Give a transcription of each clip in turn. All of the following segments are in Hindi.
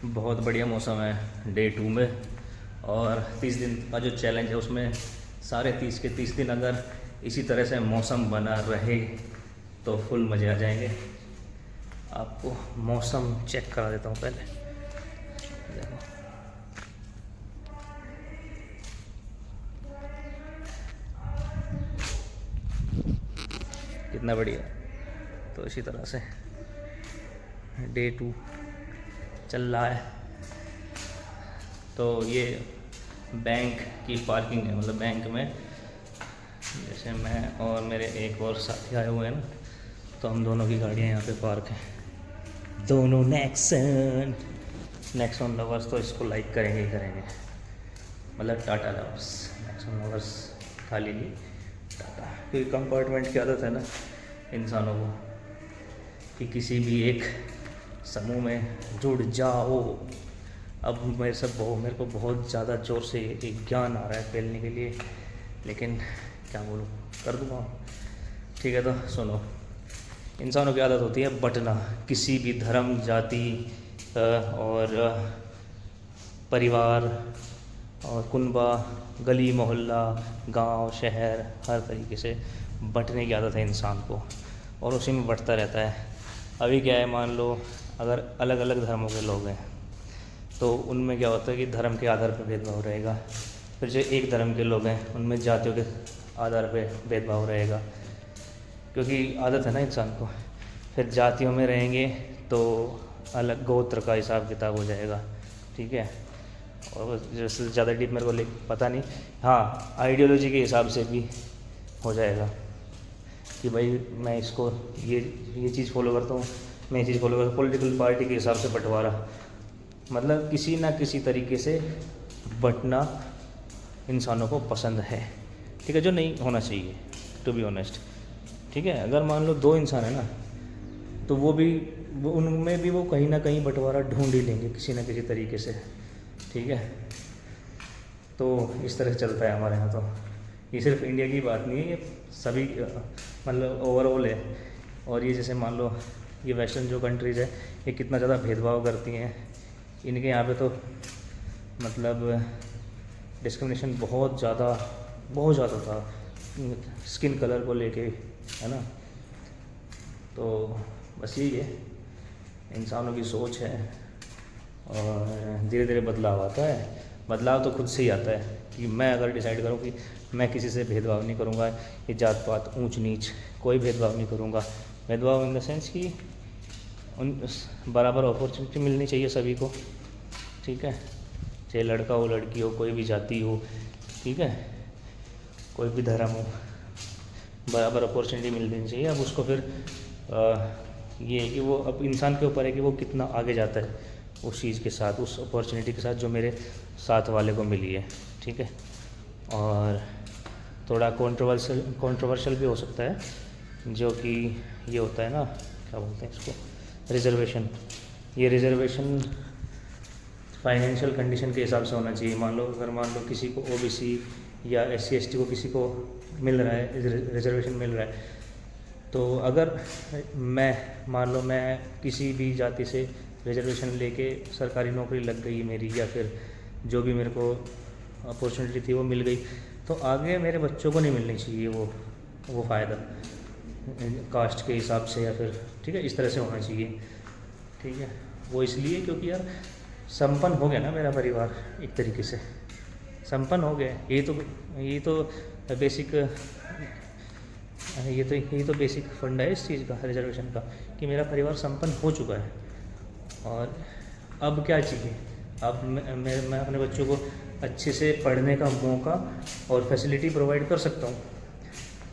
बहुत बढ़िया मौसम है डे 2 में। और 30 दिन का जो चैलेंज है उसमें सारे 30 के 30 दिन अगर इसी तरह से मौसम बना रहे तो फुल मज़े आ जाएंगे। आपको मौसम चेक करा देता हूँ पहले। देखो कितना बढ़िया। तो इसी तरह से डे 2 चल रहा है। तो ये बैंक की पार्किंग है, मतलब बैंक में जैसे मैं और मेरे एक और साथी आए हुए हैं ना, तो हम दोनों की गाड़ियाँ यहाँ पे पार्क हैं। दोनों नेक्सॉन लवर्स तो इसको लाइक करेंगे ही करेंगे, मतलब टाटा लवर्स। नेक्सॉन लवर्स खाली नहीं टाटा, क्योंकि कंपार्टमेंट की आदत है ना इंसानों को कि किसी भी एक समूह में जुड़ जाओ। अब मेरे को बहुत ज़्यादा ज़ोर से एक ज्ञान आ रहा है फैलने के लिए, लेकिन क्या बोलूँ, कर दूँगा। ठीक है, तो सुनो। इंसानों की आदत होती है बंटना, किसी भी धर्म, जाति और परिवार और कुनबा, गली मोहल्ला, गांव, शहर, हर तरीके से बंटने की आदत है इंसान को, और उसी में बंटता रहता है। अभी क्या है, मान लो अगर अलग अलग धर्मों के लोग हैं तो उनमें क्या होता है कि धर्म के आधार पर भेदभाव रहेगा। फिर जो एक धर्म के लोग हैं उनमें जातियों के आधार पर भेदभाव रहेगा, क्योंकि आदत है ना इंसान को। फिर जातियों में रहेंगे तो अलग गोत्र का हिसाब किताब हो जाएगा। ठीक है, और जैसे ज़्यादा डीप मेरे को पता नहीं, हाँ आइडियोलॉजी के हिसाब से भी हो जाएगा कि भाई मैं इसको ये चीज़ फॉलो करता हूँ, मैं ये चीज़ फॉलो करता हूँ। पॉलिटिकल पार्टी के हिसाब से बंटवारा, मतलब किसी ना किसी तरीके से बंटना इंसानों को पसंद है। ठीक है, जो नहीं होना चाहिए टू बी ऑनेस्ट। ठीक है, अगर मान लो 2 इंसान है ना, तो वो उनमें भी वो कहीं ना कहीं बंटवारा ढूंढ ही लेंगे किसी ना किसी तरीके से। ठीक है, तो इस तरह से चलता है हमारे यहाँ। तो ये सिर्फ इंडिया की बात नहीं है, ये सभी मतलब ओवरऑल है। और ये जैसे मान लो ये वेस्टर्न जो कंट्रीज़ है ये कितना ज़्यादा भेदभाव करती हैं, इनके यहाँ पे तो मतलब डिस्क्रिमिनेशन बहुत ज़्यादा था स्किन कलर को लेके, है ना। तो बस यही है, इंसानों की सोच है और धीरे धीरे बदलाव आता है। बदलाव तो खुद से ही आता है कि मैं अगर डिसाइड करूँ कि मैं किसी से भेदभाव नहीं करूँगा, ये जात पात ऊंच नीच कोई भेदभाव नहीं करूँगा। भेदभाव इन द सेंस कि उन बराबर अपॉर्चुनिटी मिलनी चाहिए सभी को। ठीक है, चाहे लड़का हो लड़की हो, कोई भी जाति हो, ठीक है, कोई भी धर्म हो, बराबर अपॉर्चुनिटी मिलनी चाहिए। अब उसको फिर ये है कि वो अब इंसान के ऊपर है कि वो कितना आगे जाता है उस चीज़ के साथ, उस अपॉर्चुनिटी के साथ जो मेरे साथ वाले को मिली है। ठीक है, और थोड़ा कंट्रोवर्शियल भी हो सकता है, जो कि ये होता है ना, क्या बोलते हैं इसको, रिजर्वेशन। ये रिजर्वेशन फाइनेंशियल कंडीशन के हिसाब से होना चाहिए। मान लो किसी को ओबीसी या SC ST को किसी को मिल रहा है, रिजर्वेशन मिल रहा है, तो अगर मैं किसी भी जाति से रिजर्वेशन लेके सरकारी नौकरी लग गई मेरी, या फिर जो भी मेरे को अपॉर्चुनिटी थी वो मिल गई, तो आगे मेरे बच्चों को नहीं मिलनी चाहिए वो फ़ायदा कास्ट के हिसाब से, या फिर ठीक है इस तरह से होना चाहिए। ठीक है, वो इसलिए क्योंकि यार संपन्न हो गया ना मेरा परिवार, एक तरीके से संपन्न हो गया। ये तो बेसिक बेसिक फंड है इस चीज़ का, रिजर्वेशन का, कि मेरा परिवार संपन्न हो चुका है। और अब क्या चाहिए, अब मैं अपने बच्चों को अच्छे से पढ़ने का मौका और फैसिलिटी प्रोवाइड कर सकता हूँ,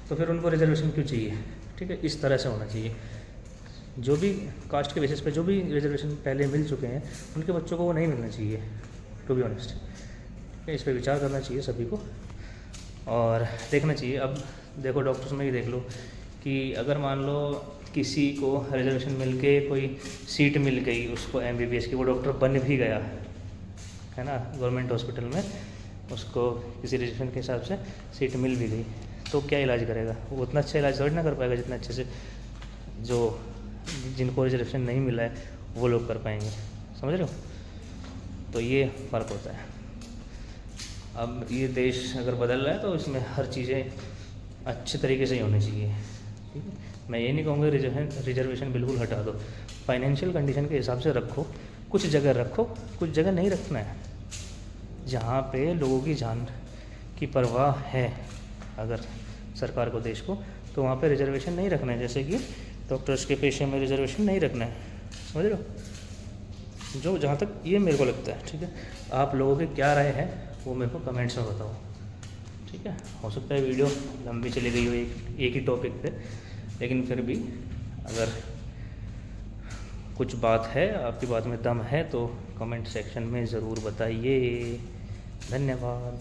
तो फिर उनको रिजर्वेशन क्यों चाहिए। ठीक है, इस तरह से होना चाहिए। जो भी कास्ट के बेसिस पे जो भी रिजर्वेशन पहले मिल चुके हैं उनके बच्चों को वो नहीं मिलना चाहिए, टू बी ऑनेस्ट। इस पर विचार करना चाहिए सभी को और देखना चाहिए। अब देखो डॉक्टर्स में ही देख लो कि अगर मान लो किसी को रिजर्वेशन मिल के कोई सीट मिल गई उसको MBBS की, वो डॉक्टर बन भी गया है ना गवर्नमेंट हॉस्पिटल में, उसको किसी रिजर्वेशन के हिसाब से सीट मिल भी गई, तो क्या इलाज करेगा वो? उतना अच्छा इलाज थोड़ी ना कर पाएगा जितना अच्छे से जो जिनको रिजर्वेशन नहीं मिला है वो लोग कर पाएंगे। समझ रहे हो? तो ये फ़र्क होता है। अब ये देश अगर बदल रहा है तो इसमें हर चीज़ें अच्छे तरीके से ही होनी चाहिए, ठीक है। मैं ये नहीं कहूँगा रिजर्वेशन बिल्कुल हटा दो, फाइनेंशियल कंडीशन के हिसाब से रखो, कुछ जगह रखो, कुछ जगह नहीं रखना है। जहाँ पे लोगों की जान की परवाह है अगर सरकार को, देश को, तो वहाँ पे रिजर्वेशन नहीं रखना है। जैसे कि डॉक्टर्स के पेशे में रिजर्वेशन नहीं रखना है, समझ रहे हो। जो जहाँ तक ये मेरे को लगता है, ठीक है। आप लोगों की क्या राय है वो मेरे को कमेंट्स में बताओ, ठीक है। हो सकता है वीडियो लंबी चली गई हो एक ही टॉपिक पे, लेकिन फिर भी अगर कुछ बात है, आपकी बात में दम है, तो कमेंट सेक्शन में ज़रूर बताइए। धन्यवाद।